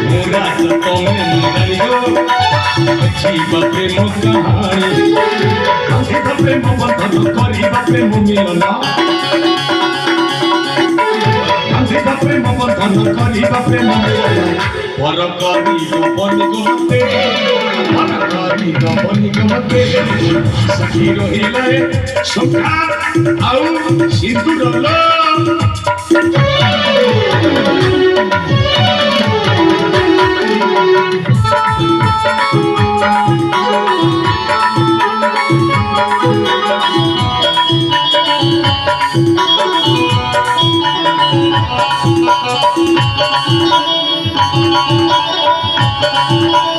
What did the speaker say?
मोरा सतों मरियो अच्छी प्रेम कहानी कांधी प्रेम बंधन करी प्रेम मिलना कांधी प्रेम बंधन करी प्रेम मिलना पर करी बनी गमते सखी रहिले सुखा आउ सिंदूर लो Thank you.